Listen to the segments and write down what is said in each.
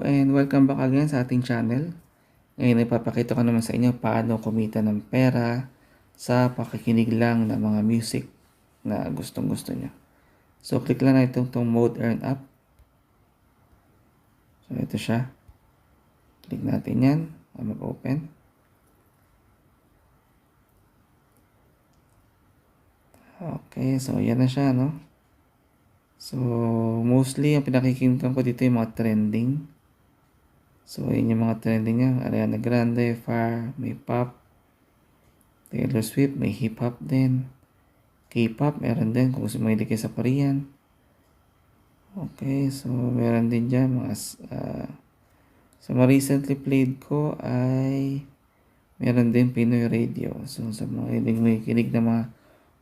and welcome back again sa ating channel. Ngayon ipapakita ko naman sa inyo paano kumita ng pera sa pakikinig lang ng mga music na gustong gusto nyo. So click lang na itong Mode Earn Up. So ito siya. Click natin yan. Mag-open. Okay, so yan na siya, no? So mostly ang pinakikinggan ko dito yung mga trending. So yun yung mga trending niya. Ariana Grande, Far, may pop. Taylor Swift, may hip-hop din. K-pop, meron din kung gusto mo hindi kayo sa Korean. Okay, so meron din dyan mga so mga recently played ko ay meron din Pinoy Radio. So sa mga hiling may kinig na mga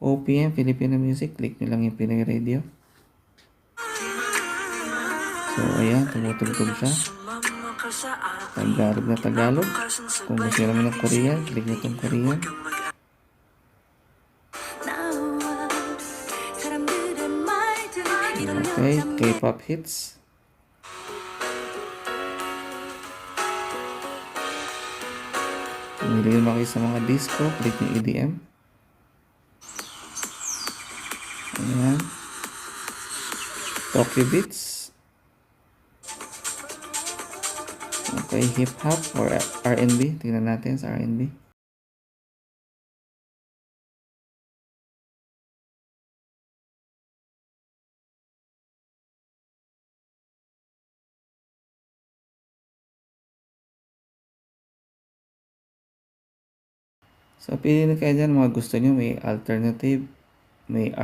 OPM, Filipino music, click nyo lang yung Pinoy Radio. So ayan, tumutugtog siya. Tagalog na Tagalog. Kung gusto naman ng Korean, click nyo itong Korean. Okay, K-pop hits. Kung hindi naman kayo sa mga disco, click nyo EDM. Ayan. Tokyo Beats. Okay, hip-hop or R&B. Tingnan natin sa R&B. So, pili na kayo dyan mga gusto nyo. May alternative, may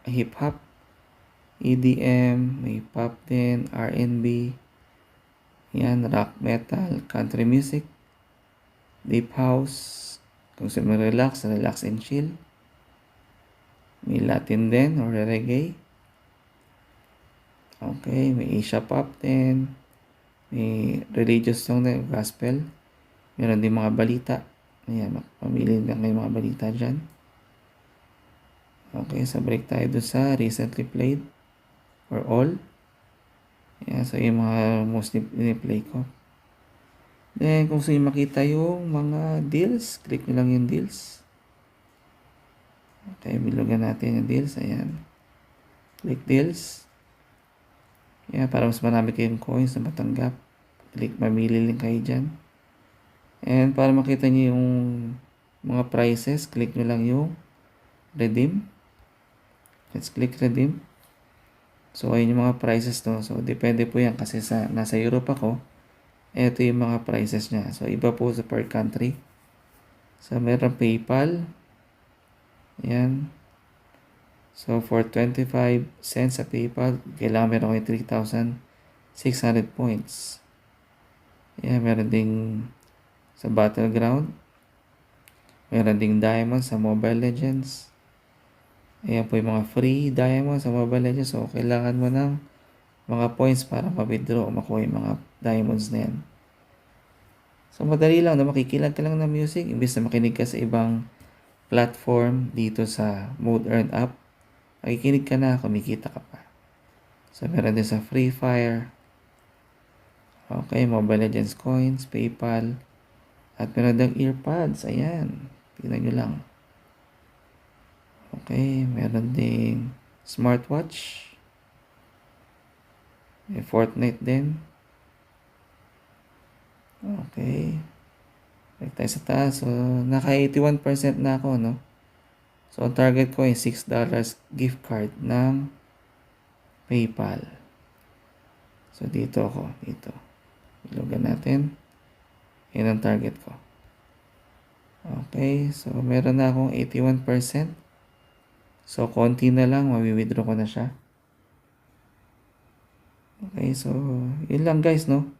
hip-hop, EDM, may pop din, R&B, yan, rock, metal, country music, deep house, kung gusto mo relax and chill. May Latin din or reggae. Okay, may Asia pop din. May religious song din, gospel. Meron din mga balita. Ayan, pamili lang kayo mga balita dyan. Okay, so break tayo doon sa recently played or all. Ayan, so yung mga mostly play ko. Then, kung gusto nyo makita yung mga deals, click nyo lang yung deals. Okay, bilugan natin yung deals. Ayan. Click deals. Ayan, para mas marami kayong coins na matanggap. Click, mamili lang kayo dyan. And para makita nyo yung mga prices, click nyo lang yung redeem. Let's click redeem. So, ayun yung mga prices to. So, depende po yan kasi nasa Europe ako. Ito yung mga prices niya. So, iba po sa per country. So, meron PayPal. Ayan. So, for 25 cents sa PayPal, kailangan meron kayo 3,600 points. Ayan, meron ding sa Battleground. Meron ding diamond sa Mobile Legends. Ayan po yung mga free diamond sa Mobile Legends. So, kailangan mo ng mga points para ma-withdraw o makuha yung mga diamonds na yan. So, madali lang na makikilag ka lang ng music. Imbis na makinig ka sa ibang platform dito sa Mode Earn Up, makikinig ka na, kumikita ka pa. So, meron din sa Free Fire. Okay, Mobile Legends coins, PayPal. At meron din earpods. Ayan. Tingnan nyo lang. Okay, meron ding smartwatch. May Fortnite din. Okay. Balik tayo sa taas. So, naka 81% na ako, no? So, ang target ko ay $6 gift card ng PayPal. So, dito ako. Dito. Ilogan natin. Yan ang target ko. Okay. So, meron na akong 81%. So, konti na lang. Mawi-withdraw ko na siya. Okay. So, yun lang guys, no?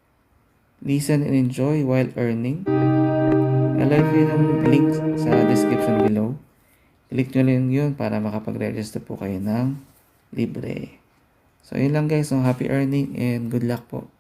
Listen and enjoy while earning. I'll leave yung link sa description below. Click nyo lang yun para makapag-register po kayo ng libre. So, yun lang guys. So, happy earning and good luck po.